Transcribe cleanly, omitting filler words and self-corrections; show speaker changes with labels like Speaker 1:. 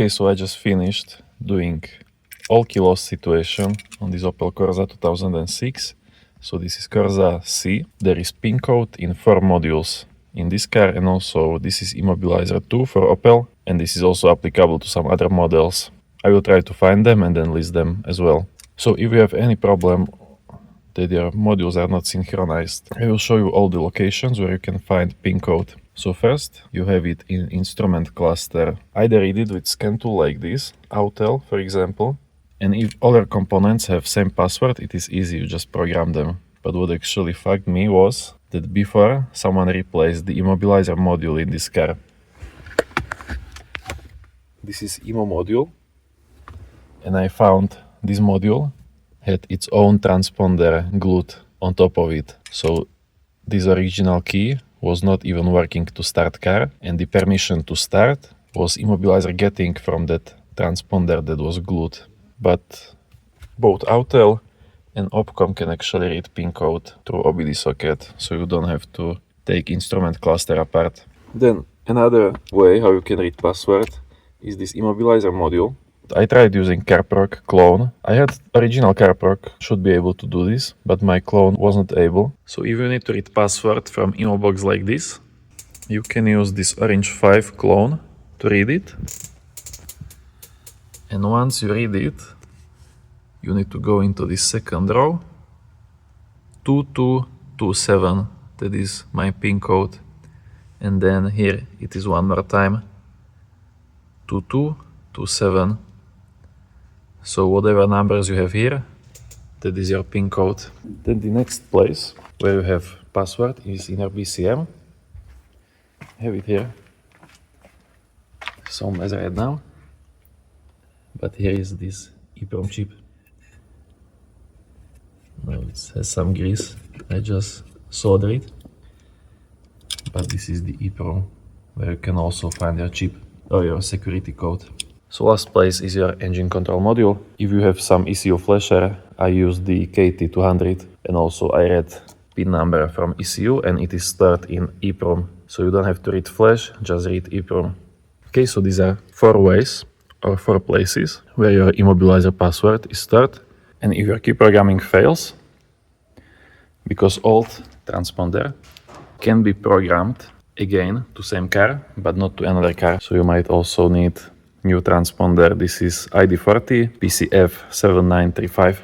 Speaker 1: Okay, so I just finished doing all key loss situation on this Opel Corsa 2006. So this is Corsa C. There is pin code in 4 modules in this car, and also this is Immobilizer 2 for Opel, and this is also applicable to some other models. I will try to find them and then list them as well. So if you have any problem that your modules are not synchronized, I will show you all the locations where you can find pin code. So first, you have it in instrument cluster. Either read it with scan tool like this, Autel for example, and if other components have same password, it is easy, you just program them. But what actually fucked me was that before someone replaced the immobilizer module in this car. This is immo module, and I found this module had its own transponder glued on top of it. So this original key was not even working to start car, and the permission to start was immobilizer getting from that transponder that was glued. But both Autel and EEPROM can actually read pin code through OBD socket, so you don't have to take instrument cluster apart. Then another way how you can read password is this immobilizer module. I tried using CarProc clone. I had original CarProc, should be able to do this, but my clone wasn't able. So if you need to read password from immobox like this, you can use this orange 5 clone to read it. And once you read it, you need to go into this second row, 2227, that is my pin code. And then here it is one more time, 2227. So whatever numbers you have here, that is your pin code. Then the next place where you have password is in your BCM. I have it here. So mess right now. But here is this EEPROM chip. Now it has some grease. I just solder it. But this is the EEPROM, where you can also find your chip or your security code. So last place is your engine control module. If you have some ECU flasher, I use the KT200, and also I read pin number from ECU, and it is stored in EEPROM. So you don't have to read flash, just read EEPROM. Okay, so these are 4 ways or 4 places where your immobilizer password is stored. And if your key programming fails, because old transponder can be programmed again to same car, but not to another car, so you might also need new transponder. This is ID40 PCF7935.